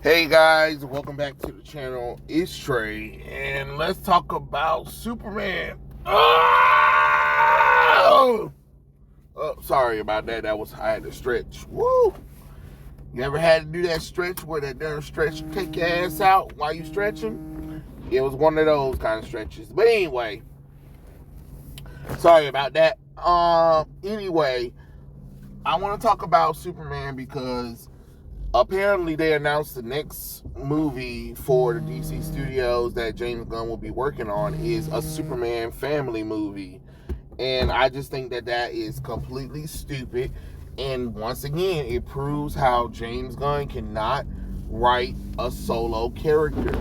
Hey guys, welcome back to the channel. It's Trey, and let's talk about Superman. Oh, sorry about that. I had to stretch. Woo! You ever had to do that stretch where that darn stretch take your ass out while you stretching? It was one of those kind of stretches. But anyway, sorry about that. Anyway, I want to talk about Superman because apparently they announced the next movie for the DC Studios that James Gunn will be working on is a Superman family movie. And I just think that is completely stupid. And once again, it proves how James Gunn cannot write a solo character.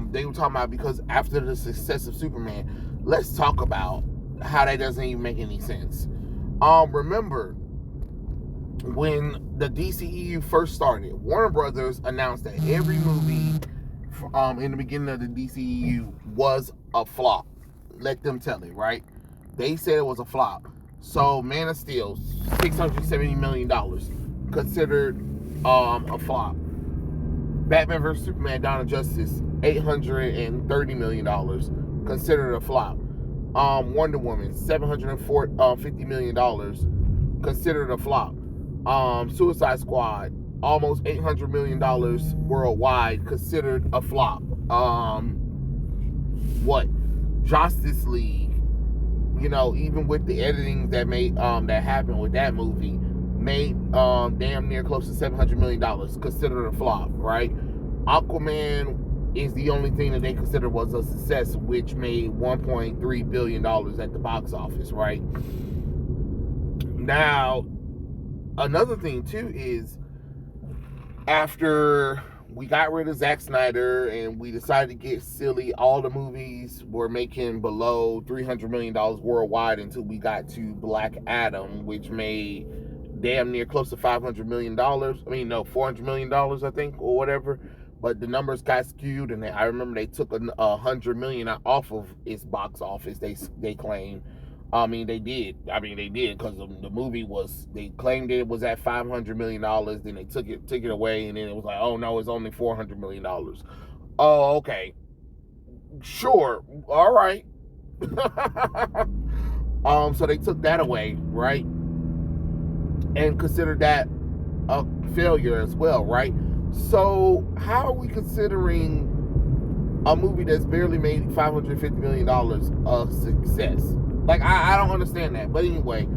They were talking about because after the success of Superman, let's talk about how that doesn't even make any sense. Remember, when the DCEU first started, Warner Brothers announced that every movie in the beginning of the DCEU was a flop. Let them tell it, right? They said it was a flop. So Man of Steel, $670 million, considered a flop. Batman vs. Superman, Dawn of Justice, $830 million, considered a flop. Wonder Woman, $750 million, considered a flop. Suicide Squad, almost $800 million worldwide, considered a flop. Justice League, even with the editing that happened with that movie, made damn near close to $700 million, considered a flop, right? Aquaman is the only thing that they consider was a success, which made $1.3 billion at the box office, right? Now, another thing too is after we got rid of Zack Snyder and we decided to get silly, all the movies were making below $300 million worldwide until we got to Black Adam, which made damn near close to $500 million. $400 million, I think, or whatever. But the numbers got skewed, and I remember they took $100 million off of its box office. They claimed. They did because the movie they claimed it was at $500 million. Then they took it away, and then it was like, oh no, it's only $400 million. Oh, okay, sure, all right. So they took that away, right, and considered that a failure as well, right? So how are we considering a movie that's barely made $550 million a success? Like, I don't understand that. But anyway,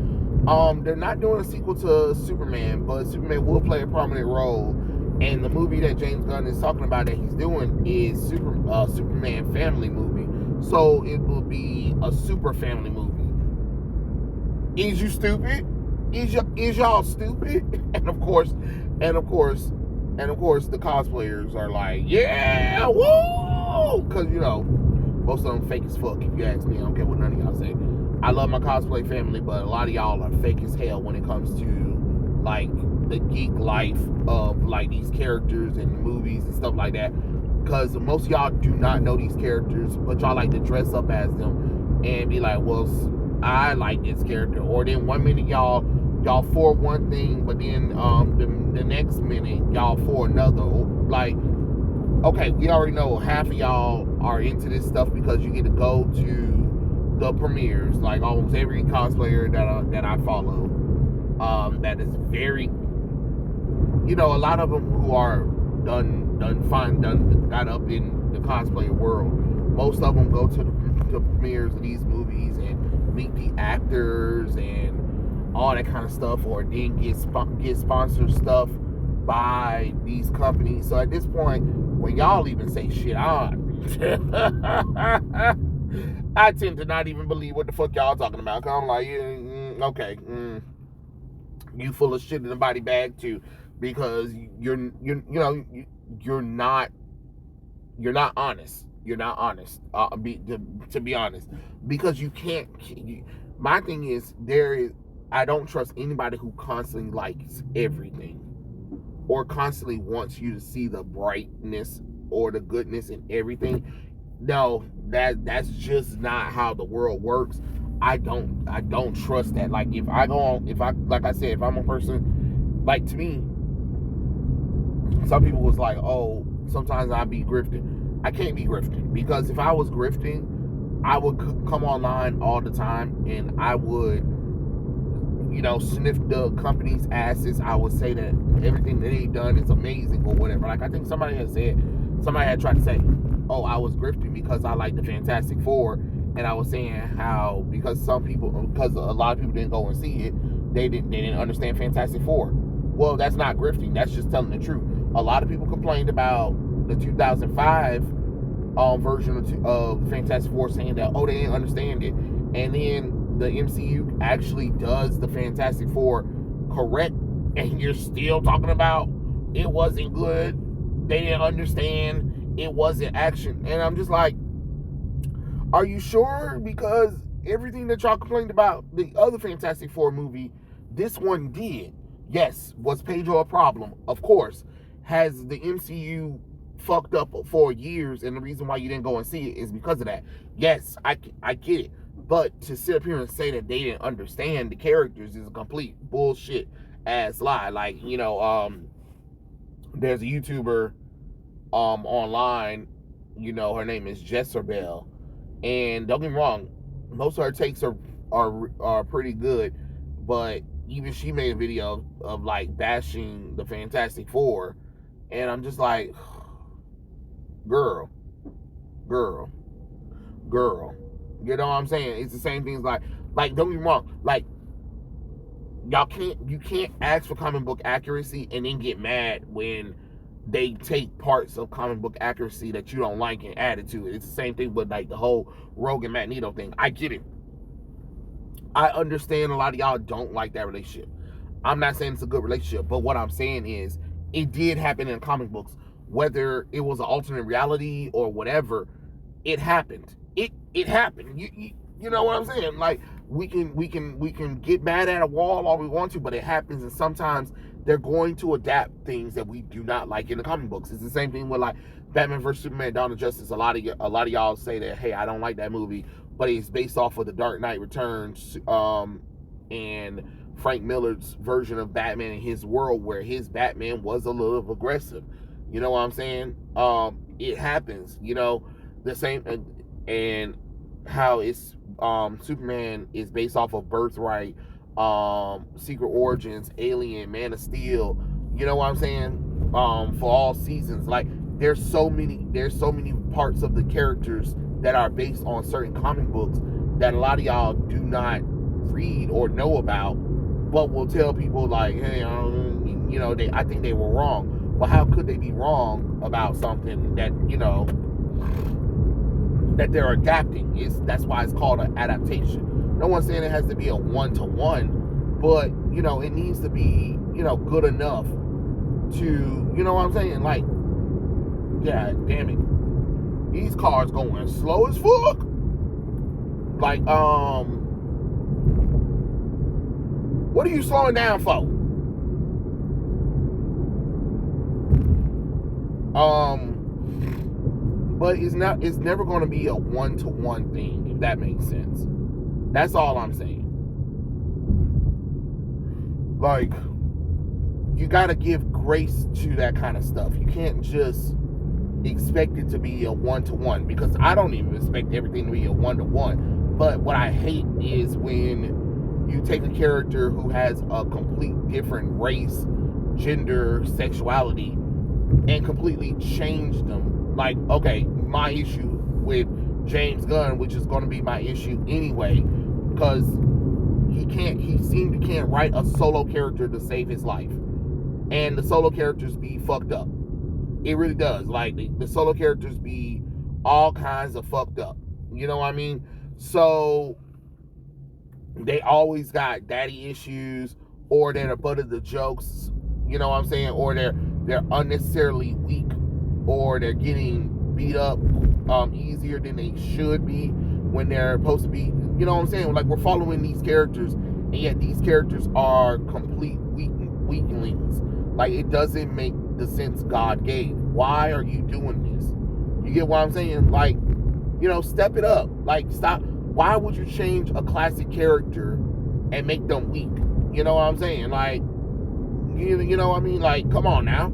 they're not doing a sequel to Superman, but Superman will play a prominent role. And the movie that James Gunn is talking about that he's doing is Superman family movie. So it will be a super family movie. Is you stupid? Is y'all stupid? And of course, the cosplayers are like, yeah, woo! Because, most of them fake as fuck, if you ask me. I don't care what none of y'all say. I love my cosplay family, but a lot of y'all are fake as hell when it comes to, like, the geek life of, like, these characters and movies and stuff like that. Because most of y'all do not know these characters, but y'all like to dress up as them and be like, well, I like this character. Or then 1 minute y'all for one thing, but then the next minute y'all for another. Like, okay, we already know half of y'all are into this stuff because you get to go to the premieres. Like almost every cosplayer that I follow, that is very, a lot of them who are got up in the cosplay world. Most of them go to the premieres of these movies and meet the actors and all that kind of stuff, or then get sponsored stuff by these companies. So at this point, when y'all even say shit, I tend to not even believe what the fuck y'all talking about. Cause I'm like, okay, you full of shit in the body bag too, because you're not honest. You're not honest. To be honest, because you can't. My thing is I don't trust anybody who constantly likes everything or constantly wants you to see the brightness or the goodness in everything. No, that's just not how the world works. I don't trust that. Like if I'm a person, like, to me, some people was like, oh, sometimes I be grifting. I can't be grifting, because if I was grifting, I would come online all the time and I would, sniff the company's asses. I would say that everything that they done is amazing or whatever. Like, I think somebody had tried to say, oh, I was grifting because I like the Fantastic Four, and I was saying how because a lot of people didn't go and see it, they didn't understand Fantastic Four. Well, that's not grifting. That's just telling the truth. A lot of people complained about the 2005 version of Fantastic Four, saying that, oh, they didn't understand it, and then the MCU actually does the Fantastic Four correct, and you're still talking about it wasn't good, they didn't understand, it wasn't action. And I'm just like, are you sure? Because everything that y'all complained about the other Fantastic Four movie, this one did. Yes, was Pedro a problem? Of course. Has the MCU fucked up for years, and the reason why you didn't go and see it is because of that? Yes, I get it. But to sit up here and say that they didn't understand the characters is a complete bullshit ass lie. Like, there's a YouTuber online, her name is Jezebel, and don't get me wrong, most of her takes are pretty good, but even she made a video of like bashing the Fantastic Four, and I'm just like, girl, you know what I'm saying? It's the same things, like don't get me wrong, like, you can't ask for comic book accuracy and then get mad when they take parts of comic book accuracy that you don't like and add it to it. It's the same thing with like the whole Rogue and Magneto thing. I get it. I understand a lot of y'all don't like that relationship. I'm not saying it's a good relationship, but what I'm saying is it did happen in comic books. Whether it was an alternate reality or whatever, it happened. It happened. You know what I'm saying? Like, we can get mad at a wall all we want to, but it happens, and sometimes they're going to adapt things that we do not like in the comic books. It's the same thing with like Batman vs Superman: Dawn of Justice. A lot of y'all say that, hey, I don't like that movie, but it's based off of the Dark Knight Returns, and Frank Miller's version of Batman in his world, where his Batman was a little aggressive. You know what I'm saying? It happens. The same, and how it's Superman is based off of Birthright, Secret Origins, Alien, Man of Steel. You know what I'm saying? For all seasons, like there's so many parts of the characters that are based on certain comic books that a lot of y'all do not read or know about, but will tell people like, hey, I think they were wrong. Well, how could they be wrong about something that that they're adapting? That's why it's called an adaptation. No one's saying it has to be a 1-to-1, but it needs to be good enough to, what I'm saying? Like, yeah, damn it, these cars going slow as fuck. Like, what are you slowing down for? But it's never going to be a 1-to-1 thing, if that makes sense. That's all I'm saying. Like, you got to give grace to that kind of stuff. You can't just expect it to be a 1-to-1, because I don't even expect everything to be a 1-to-1. But what I hate is when you take a character who has a complete different race, gender, sexuality, and completely change them. Like, okay, my issue with James Gunn, which is going to be my issue anyway, because he can't write a solo character to save his life, and the solo characters be fucked up. It really does. Like, the solo characters be all kinds of fucked up. You know what I mean? So they always got daddy issues, or they're the butt of the jokes. You know what I'm saying? Or they're unnecessarily weak, or they're getting beat up easier than they should be when they're supposed to be. You know what I'm saying? Like, we're following these characters, and yet these characters are complete weaklings. Like, it doesn't make the sense God gave. Why are you doing this? You get what I'm saying? Like, step it up. Like, stop. Why would you change a classic character and make them weak? You know what I'm saying? Like, you know what I mean? Like, come on now.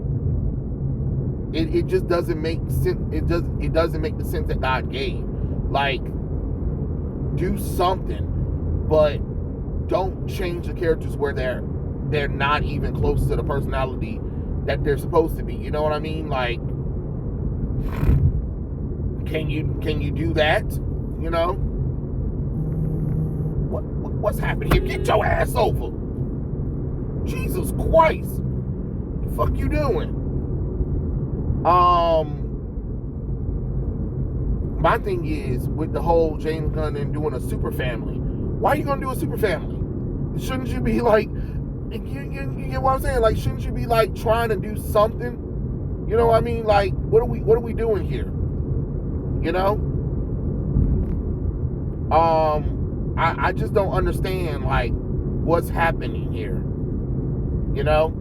It just doesn't make sense. It doesn't make the sense that God gave. Like, do something, but don't change the characters where they're not even close to the personality that they're supposed to be. You know what I mean? Like, can you do that? You know? What's happening here? Get your ass over. Jesus Christ. What the fuck you doing? My thing is with the whole James Gunn and doing a super family. Why are you gonna do a super family? Shouldn't you be like, you get what I'm saying? Like, shouldn't you be like trying to do something? You know what I mean? Like, what are we doing here? You know? I just don't understand like what's happening here. You know?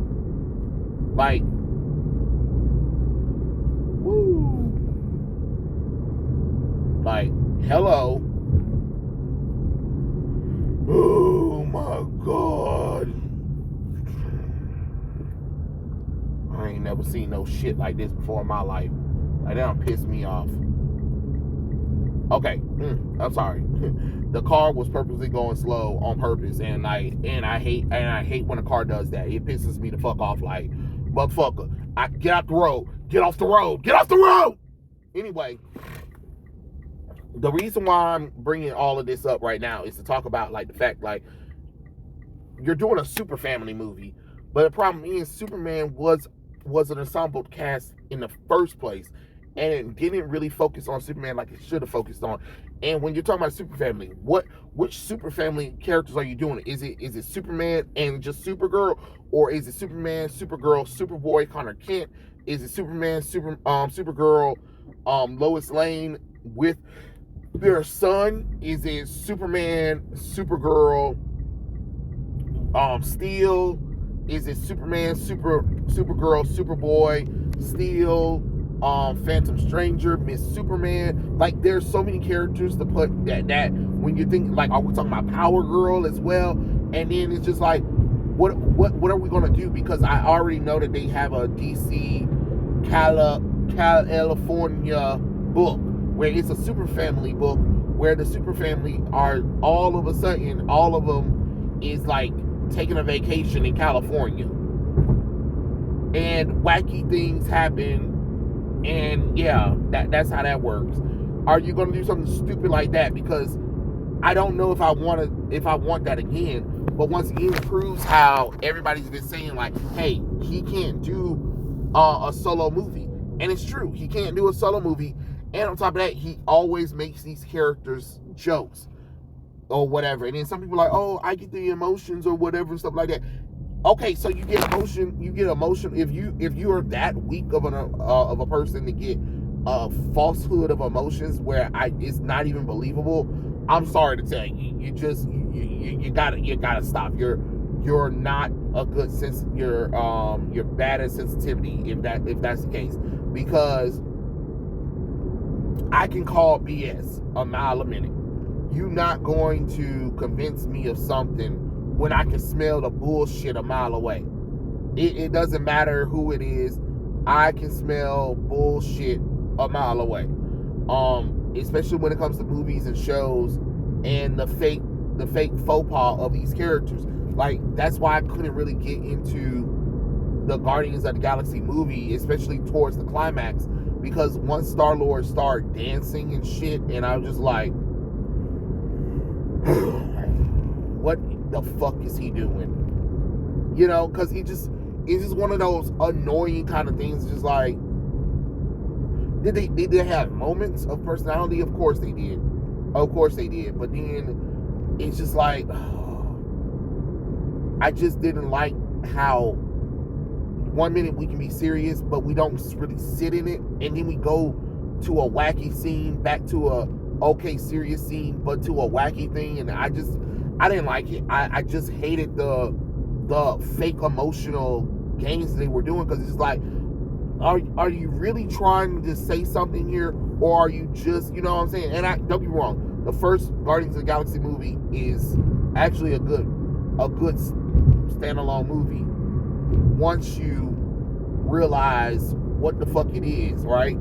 Like, woo. Like, hello. Oh my God. I ain't never seen no shit like this before in my life. Like, that don't piss me off. Okay, I'm sorry. The car was purposely going slow on purpose, and I hate when a car does that. It pisses me the fuck off. Like, motherfucker, get out the road. Get off the road. Get off the road. Anyway, the reason why I'm bringing all of this up right now is to talk about like the fact like you're doing a super family movie, but the problem is Superman was an ensemble cast in the first place, and it didn't really focus on Superman like it should have focused on. And when you're talking about super family, which super family characters are you doing? Is it Superman and just Supergirl, or is it Superman, Supergirl, Superboy, Connor Kent? Is it Superman, Supergirl, Lois Lane with their son? Is it Superman, Supergirl, Steel? Is it Superman, Supergirl, Superboy, Steel, Phantom Stranger, Miss Superman? Like, there's so many characters to put that when you think like, are we talking about Power Girl as well? And then it's just like, what are we gonna do? Because I already know that they have a DC California book where it's a super family book where the super family are all of a sudden all of them is like taking a vacation in California, and wacky things happen, and yeah, that's how that works. Are you going to do something stupid like that? Because I don't know if I want that again. But once again, it proves how everybody's been saying like, hey, he can't do a solo movie, and it's true, he can't do a solo movie. And on top of that, he always makes these characters jokes or whatever. And then some people are like, oh, I get the emotions or whatever and stuff like that. Okay, so you get emotion. If you are that weak of a person to get a falsehood of emotions where it's not even believable, I'm sorry to tell you, you gotta stop. You're not a good sense. You're bad at sensitivity if that's the case, because I can call BS a mile a minute. You're not going to convince me of something when I can smell the bullshit a mile away. It doesn't matter who it is. I can smell bullshit a mile away. Especially when it comes to movies and shows and the fake faux pas of these characters. Like, that's why I couldn't really get into the Guardians of the Galaxy movie, especially towards the climax, because once Star-Lord started dancing and shit, and I was just like, what the fuck is he doing? You know, because it's just one of those annoying kind of things. Just like, did they have moments of personality? Of course they did. But then it's just like, I just didn't like how 1 minute we can be serious, but we don't really sit in it, and then we go to a wacky scene, back to a okay serious scene, but to a wacky thing, and I didn't like it. I just hated the fake emotional games they were doing, because it's like, are you really trying to say something here, or are you just, you know what I'm saying? And don't get me wrong, the first Guardians of the Galaxy movie is actually a good standalone movie once you realize what the fuck it is, right?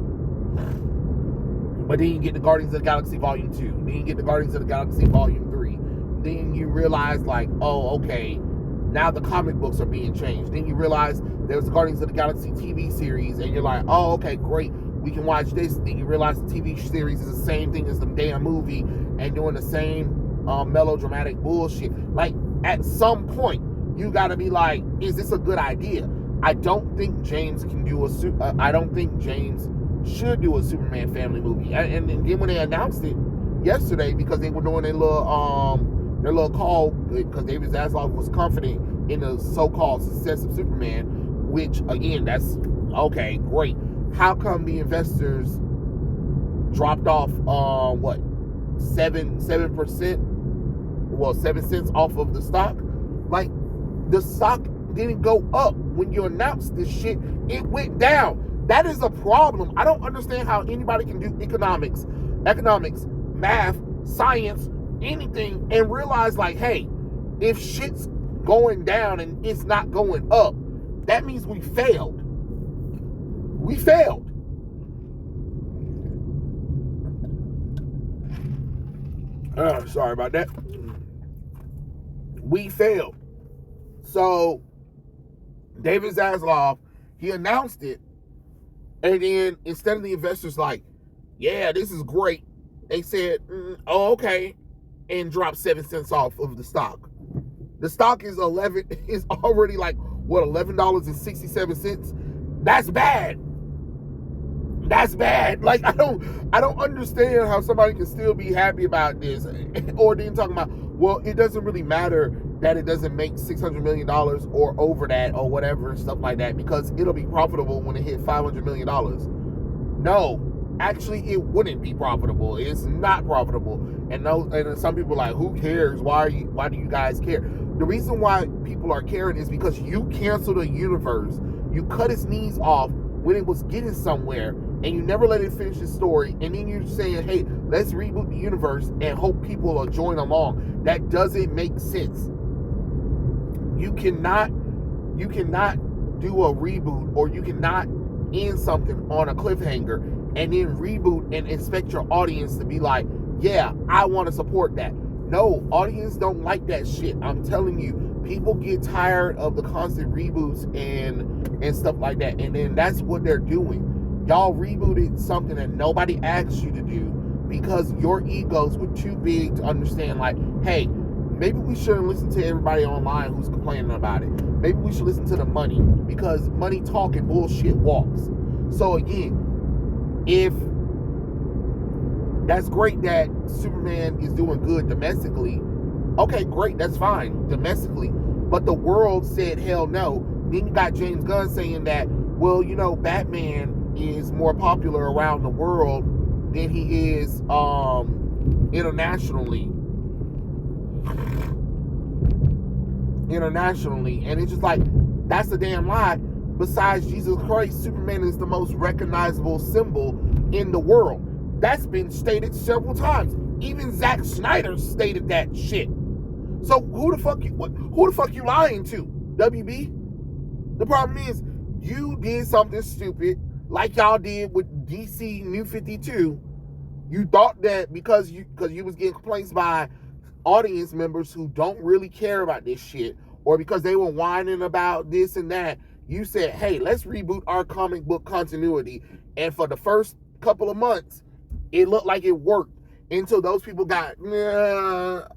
But then you get the Guardians of the Galaxy Volume 2. Then you get the Guardians of the Galaxy Volume 3. Then you realize, like, oh, okay, now the comic books are being changed. Then you realize there's the Guardians of the Galaxy TV series, and you're like, oh, okay, great, we can watch this. Then you realize the TV series is the same thing as the damn movie and doing the same melodramatic bullshit. Like, at some point, you gotta be like, is this a good idea? I don't think James can do I don't think James should do a Superman family movie. And then when they announced it yesterday, because they were doing their little call, because David Zaslav was confident in the so-called success of Superman, which, again, that's okay, great. How come the investors dropped off 7%? Well, 7 cents off of the stock. Like, the stock didn't go up when you announced this shit. It went down. That is a problem. I don't understand how anybody can do economics, math, science, anything, and realize, like, hey, if shit's going down and it's not going up, that means we failed. We failed. Sorry about that. We failed. So, David Zaslav, he announced it, and then instead of the investors like, yeah, this is great, they said, oh, okay, and dropped 7 cents off of the stock. The stock is already like, what, $11.67? That's bad. That's bad. Like, I don't understand how somebody can still be happy about this. Or then talking about, well, it doesn't really matter that it doesn't make $600 million or over that or whatever, stuff like that, because it'll be profitable when it hit $500 million. No, actually, it wouldn't be profitable. It's not profitable. And some people are like, who cares? Why do you guys care? The reason why people are caring is because you canceled a universe. You cut its knees off when it was getting somewhere, and you never let it finish the story, and then you're saying, hey, let's reboot the universe and hope people will join along. That doesn't make sense. You cannot do a reboot, or you cannot end something on a cliffhanger and then reboot and expect your audience to be like, yeah, I want to support that. No, audience don't like that shit. I'm telling you, people get tired of the constant reboots and stuff like that. And then that's what they're doing. Y'all rebooted something that nobody asked you to do because your egos were too big to understand, like, hey, maybe we shouldn't listen to everybody online who's complaining about it. Maybe we should listen to the money, because money talk and bullshit walks. So again, if that's great that Superman is doing good domestically, okay, great, that's fine domestically. But the world said hell no. Then you got James Gunn saying that, well, you know, Batman is more popular around the world than he is internationally. And it's just like, that's a damn lie. Besides Jesus Christ, Superman is the most recognizable symbol in the world. That's been stated several times. Even Zack Snyder stated that shit. So who the fuck you lying to? WB? The problem is, you did something stupid like y'all did with DC New 52. You thought that because you was getting complaints by audience members who don't really care about this shit, or because they were whining about this and that, you said, hey, let's reboot our comic book continuity. And for the first couple of months, it looked like it worked until those people got,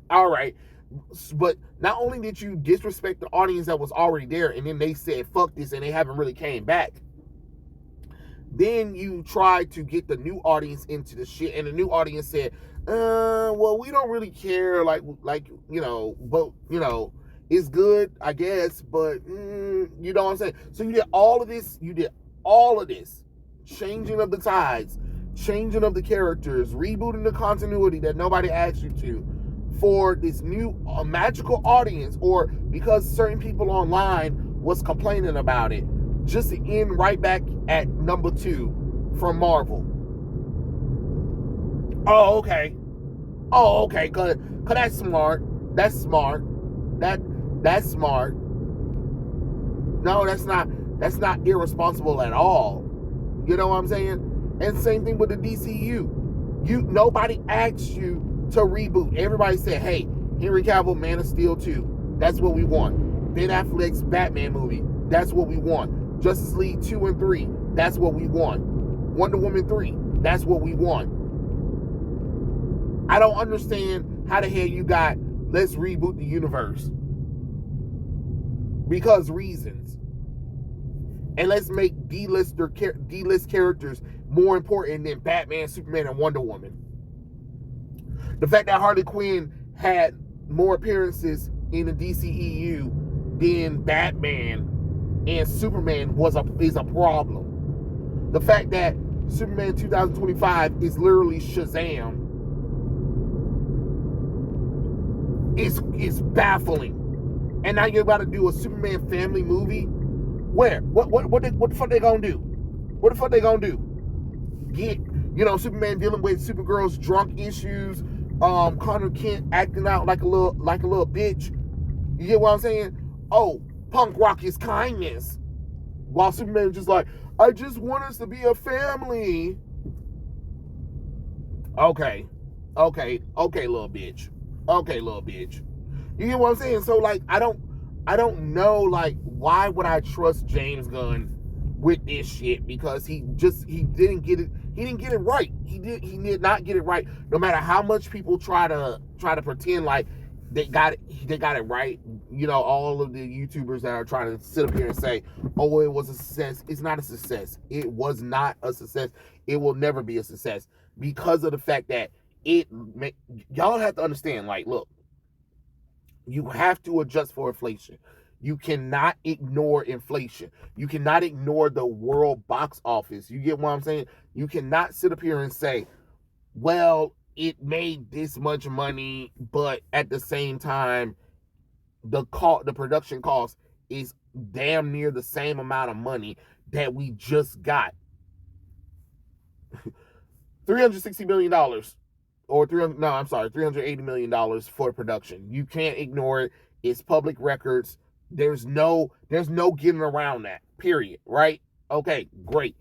all right. But not only did you disrespect the audience that was already there, and then they said, fuck this, and they haven't really came back, then you tried to get the new audience into the shit, and the new audience said, well, we don't really care, like you know, but, you know, it's good, I guess, but, you know what I'm saying? So you did all of this, changing of the tides, changing of the characters, rebooting the continuity that nobody asked you to, for this new magical audience, or because certain people online was complaining about it, just to end right back at number 2 from Marvel. Oh, okay, cause that's smart. That's smart. That's smart. No, that's not irresponsible at all. You know what I'm saying? And same thing with the DCU. Nobody asked you to reboot. Everybody said, hey, Henry Cavill, Man of Steel 2. That's what we want. Ben Affleck's Batman movie. That's what we want. Justice League 2 and 3. That's what we want. Wonder Woman 3. That's what we want. I don't understand how the hell you got let's reboot the universe. Because reasons. And let's make D-list characters more important than Batman, Superman, and Wonder Woman. The fact that Harley Quinn had more appearances in the DCEU than Batman and Superman is a problem. The fact that Superman 2025 is literally Shazam is baffling. And now you're about to do a Superman family movie? Where? What the fuck they gonna do? What the fuck they gonna do? Get, Superman dealing with Supergirl's drunk issues, Connor Kent acting out like a little bitch. You get what I'm saying? Oh, punk rock is kindness. While Superman just like, I just want us to be a family. Okay, little bitch. Okay, little bitch. You get what I'm saying? So like, I don't know, like, why would I trust James Gunn with this shit? Because he didn't get it. He didn't get it right. He did not get it right. No matter how much people try to pretend like they got it right. All of the YouTubers that are trying to sit up here and say, "Oh, it was a success." It's not a success. It was not a success. It will never be a success because of the fact that y'all have to understand. Like, look, you have to adjust for inflation. You cannot ignore inflation. You cannot ignore the world box office. You get what I'm saying? You cannot sit up here and say, well, it made this much money, but at the same time, the production cost is damn near the same amount of money that we just got. $360 million. Or $380 million for production. You can't ignore it. It's public records. There's no getting around that. Period. Right? Okay, great.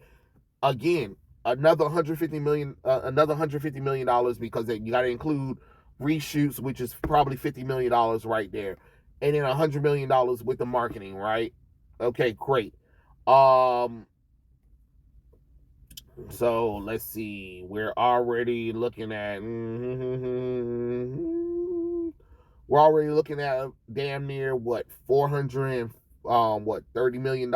Again, another $150 million because you got to include reshoots, which is probably $50 million right there, and then $100 million with the marketing. Right? Okay, great. So let's see. We're already looking at damn near what, $30 million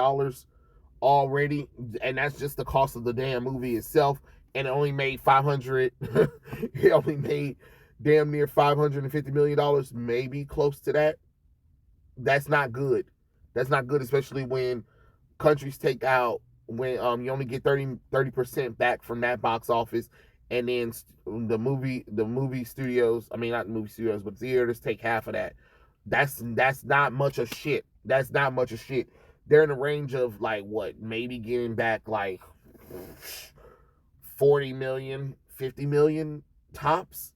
already, and that's just the cost of the damn movie itself, and it only made 500. It only made damn near $550 million, maybe close to that. That's not good. That's not good, especially when countries take out, when you only get 30% back from that box office, and then the movie studios, I mean, not movie studios, but theaters take half of that. That's not much of shit. That's not much of shit. They're in the range of like what, maybe getting back like 40 million, 50 million tops.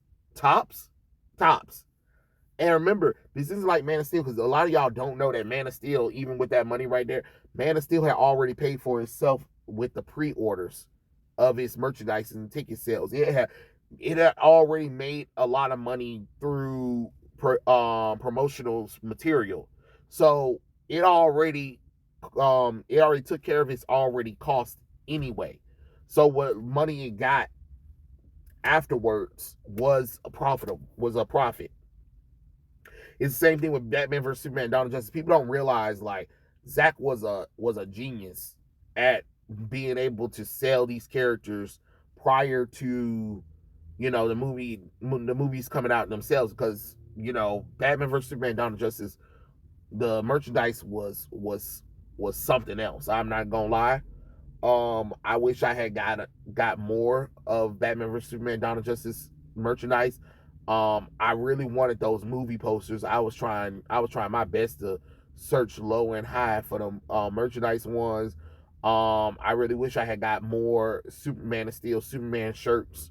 And remember, this isn't like Man of Steel, because a lot of y'all don't know that Man of Steel, even with that money right there, Man of Steel had already paid for itself with the pre-orders of its merchandise and ticket sales. It had already made a lot of money through promotional material. So it already took care of its already cost anyway. So what money it got afterwards was a profit. It's the same thing with Batman vs Superman, Dawn of Justice. People don't realize, like, Zack was a genius at being able to sell these characters prior to, the movies coming out themselves, because Batman vs Superman, Dawn of Justice, the merchandise was something else. I'm not gonna lie. I wish I had got more of Batman vs Superman, Dawn of Justice merchandise. I really wanted those movie posters. I was trying my best to search low and high for them merchandise ones. I really wish I had got more Superman of Steel, Superman shirts,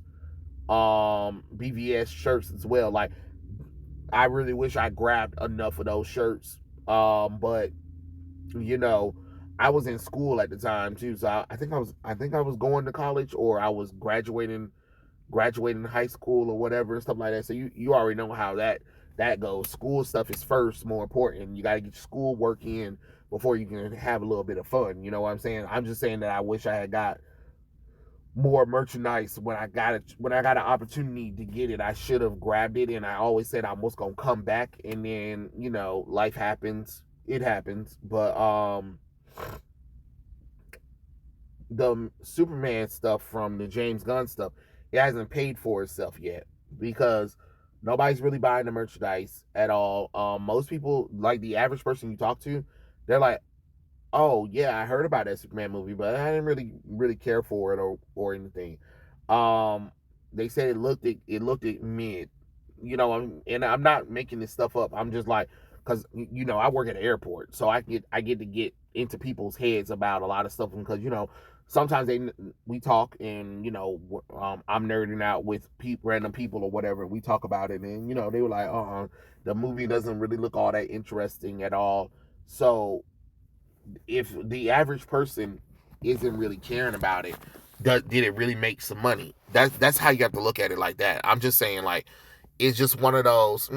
BVS shirts as well. Like, I really wish I grabbed enough of those shirts. But I was in school at the time too, so I think I was going to college, or I was graduating high school or whatever and stuff like that. So you already know how that goes. School stuff is first, more important. You got to get your school work in before you can have a little bit of fun. You know what I'm saying? I'm just saying that I wish I had got more merchandise when I got it. When I got an opportunity to get it, I should have grabbed it. And I always said I was gonna come back, and then life happens. It happens, but the Superman stuff from the James Gunn stuff, it hasn't paid for itself yet because nobody's really buying the merchandise at all. Most people, like the average person you talk to, they're like, "Oh yeah, I heard about that Superman movie, but I didn't really care for it or anything." Um, they said it looked at mid, and I'm not making this stuff up. I'm just like, because I work at an airport, so I get to get into people's heads about a lot of stuff because sometimes we talk and I'm nerding out with random people or whatever. We talk about it and they were like, the movie doesn't really look all that interesting at all. So if the average person isn't really caring about it, did it really make some money? That's how you have to look at it like that. I'm just saying, like, it's just one of those.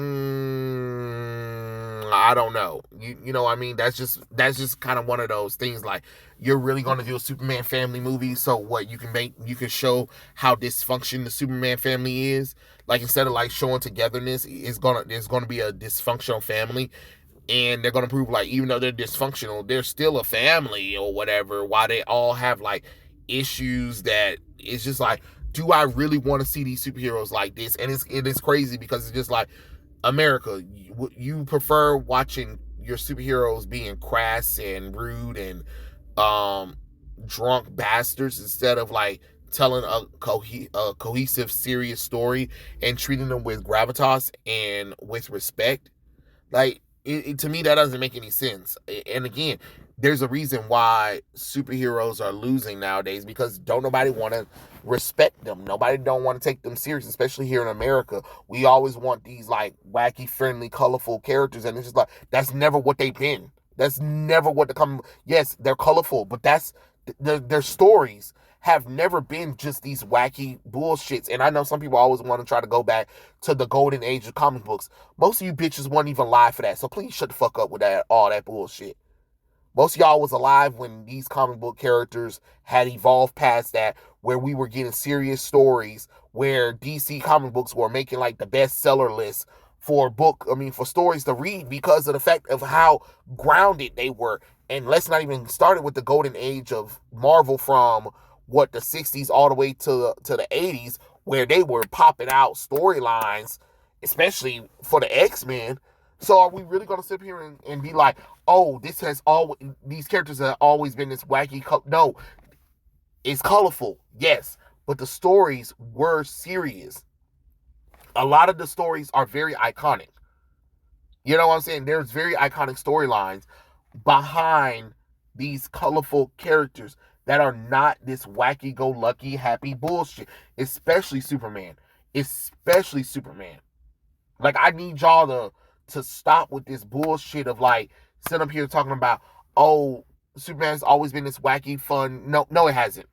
I don't know. You know what I mean? That's just kind of one of those things. Like, you're really gonna do a Superman family movie, so what? You can show how dysfunction the Superman family is. Like, instead of like showing togetherness, there's gonna be a dysfunctional family, and they're gonna prove like even though they're dysfunctional, they're still a family or whatever. While they all have like issues that it's just like, do I really want to see these superheroes like this? And it is crazy because it's just like America. You prefer watching your superheroes being crass and rude and um drunk bastards instead of like telling a cohesive, serious story and treating them with gravitas and with respect. Like, to me, that doesn't make any sense. And again, there's a reason why superheroes are losing nowadays because don't nobody want to respect them. Nobody don't want to take them serious, especially here in America. We always want these like wacky, friendly, colorful characters, and it's just like that's never what they've been. That's never what they come. Yes, they're colorful, but that's their stories have never been just these wacky bullshits. And I know some people always want to try to go back to the golden age of comic books. Most of you bitches weren't even live for that. So please shut the fuck up with all that bullshit. Most of y'all was alive when these comic book characters had evolved past that, where we were getting serious stories, where DC comic books were making like the bestseller list for stories to read because of the fact of how grounded they were. And let's not even start it with the golden age of Marvel from the 60s all the way to the 80s, where they were popping out storylines, especially for the X-Men. So are we really going to sit here and be like, oh, these characters have always been this wacky? No, it's colorful, yes, but the stories were serious. A lot of the stories are very iconic. You know what I'm saying? There's very iconic storylines behind these colorful characters that are not this wacky-go-lucky happy bullshit. Especially Superman. Especially Superman. Like, I need y'all to stop with this bullshit of like sitting up here talking about, oh, Superman's always been this wacky, fun. No, it hasn't.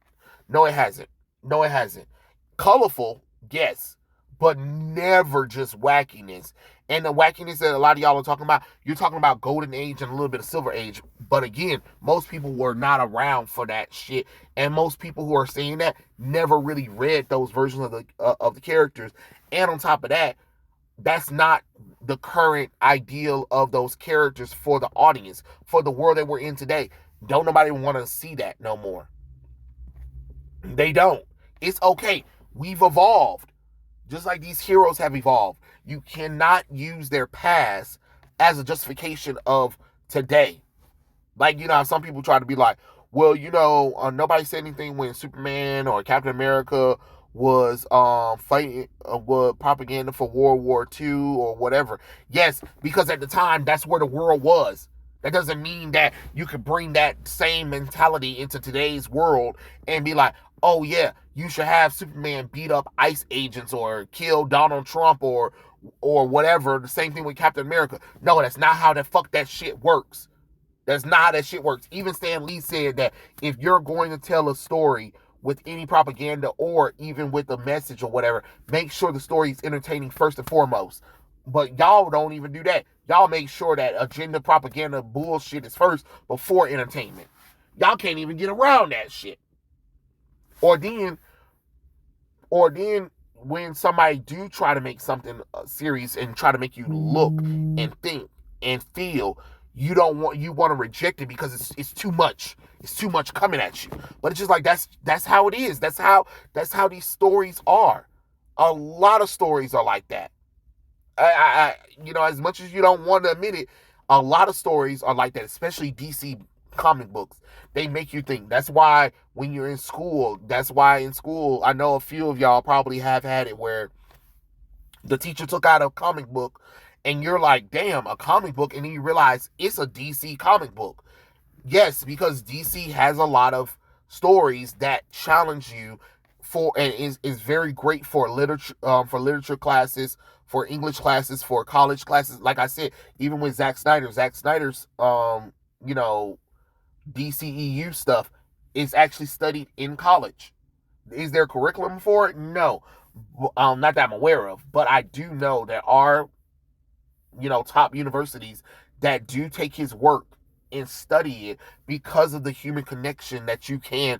No, it hasn't. No, it hasn't. Colorful, yes, but never just wackiness. And the wackiness that a lot of y'all are talking about, you're talking about Golden Age and a little bit of Silver Age. But again, most people were not around for that shit, and most people who are saying that never really read those versions of the characters. And on top of that, that's not the current ideal of those characters for the audience, for the world that we're in today. Don't nobody want to see that no more. They don't. It's okay. We've evolved. Just like these heroes have evolved. You cannot use their past as a justification of today. Like, some people try to be like, well, nobody said anything when Superman or Captain America was fighting with propaganda for World War II or whatever. Yes, because at the time, that's where the world was. That doesn't mean that you could bring that same mentality into today's world and be like, oh yeah, you should have Superman beat up ICE agents or kill Donald Trump or whatever. The same thing with Captain America. No, that's not how the fuck that shit works. That's not how that shit works. Even Stan Lee said that if you're going to tell a story with any propaganda or even with a message or whatever, make sure the story is entertaining first and foremost. But y'all don't even do that. Y'all make sure that agenda propaganda bullshit is first before entertainment. Y'all can't even get around that shit. Or then when somebody do try to make something serious and try to make you look and think and feel, you want to reject it because it's too much. It's too much coming at you. But it's just like that's how it is. That's how these stories are. A lot of stories are like that. As much as you don't want to admit it, a lot of stories are like that, especially DC comic books. They make you think. That's why when you're in school, I know a few of y'all probably have had it where the teacher took out a comic book and you're like, damn, a comic book, and then you realize it's a DC comic book. Yes, because DC has a lot of stories that challenge you and is very great for literature classes, for English classes, for college classes. Like I said, even with Zack Snyder's DCEU stuff is actually studied in college. Is there a curriculum for it? No. Not that I'm aware of, but I do know there are, top universities that do take his work and study it because of the human connection that you can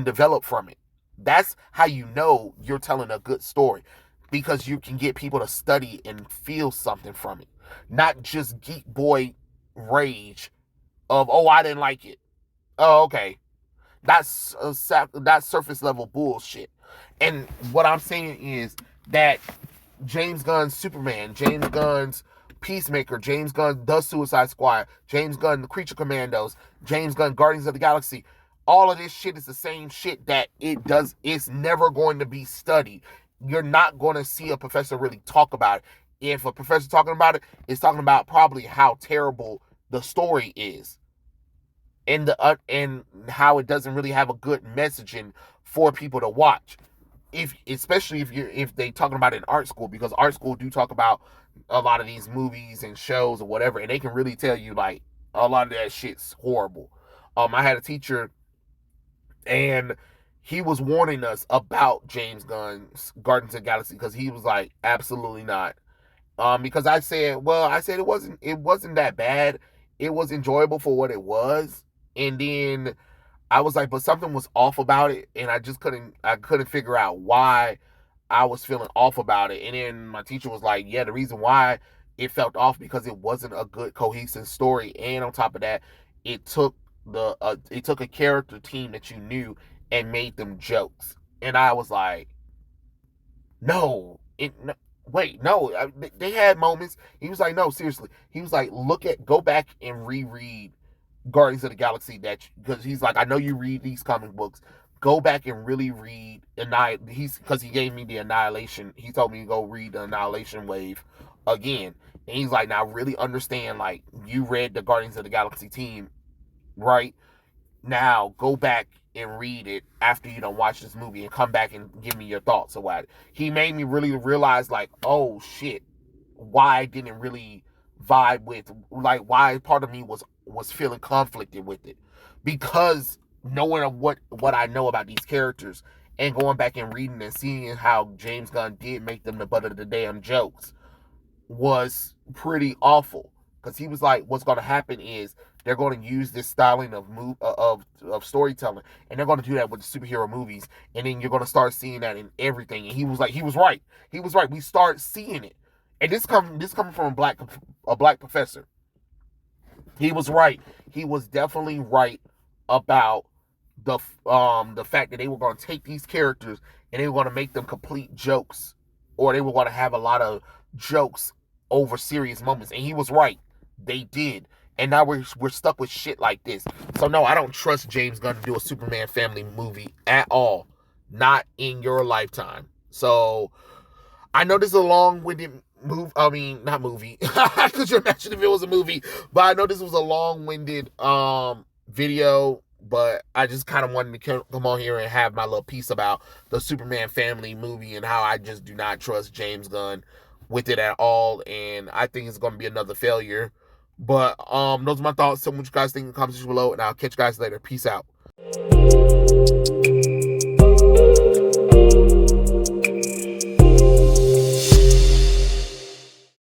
develop from it. That's how you know you're telling a good story, because you can get people to study and feel something from it, not just geek boy rage of, oh, I didn't like it. Oh, okay. That's surface level bullshit. And what I'm saying is that James Gunn's Superman, James Gunn's Peacemaker, James Gunn The Suicide Squad, James Gunn The Creature Commandos, James Gunn Guardians of the Galaxy, all of this shit is the same shit that it's never going to be studied. You're not going to see a professor really talk about it. If a professor talking about it, it's talking about probably how terrible the story is, and and how it doesn't really have a good messaging for people to watch. Especially if they talking about it in art school, because art school do talk about a lot of these movies and shows or whatever, and they can really tell you like a lot of that shit's horrible. I had a teacher, and he was warning us about James Gunn's Guardians of the Galaxy, because he was like, absolutely not. Because I said it wasn't that bad. It was enjoyable for what it was. And then I was like, but something was off about it, and I couldn't figure out why I was feeling off about it. And then my teacher was like, yeah, the reason why it felt off because it wasn't a good cohesive story, and on top of that, it took a character team that you knew and made them jokes. And I was like, no, wait, no, they had moments. He was like, no, seriously. He was like, go back and reread Guardians of the Galaxy, because he's like, I know you read these comic books. Go back and really read because he gave me the Annihilation. He told me to go read the Annihilation Wave again. And he's like, now really understand, like, you read the Guardians of the Galaxy team, right? Now go back and read it after you don't watch this movie and come back and give me your thoughts about it. He made me really realize, like, oh shit, why I didn't really vibe with, like, why part of me was feeling conflicted with it, because knowing what I know about these characters and going back and reading and seeing how James Gunn did make them the butt of the damn jokes was pretty awful. Because he was like, what's going to happen is they're going to use this styling of storytelling, and they're going to do that with the superhero movies, and then you're going to start seeing that in everything. And he was right. We start seeing it, and this coming from a black professor. He was right. He was definitely right about the fact that they were going to take these characters and they were going to make them complete jokes, or they were going to have a lot of jokes over serious moments. And he was right. They did. And now we're stuck with shit like this. So no, I don't trust James Gunn to do a Superman family movie at all. Not in your lifetime. So I know this is a long-winded movie. I mean, not movie. Could you imagine if it was a movie? But I know this was a long-winded video. But I just kind of wanted to come on here and have my little piece about the Superman family movie and how I just do not trust James Gunn with it at all. And I think it's going to be another failure. But those are my thoughts. Tell me what you guys think in the comment section below, and I'll catch you guys later. Peace out.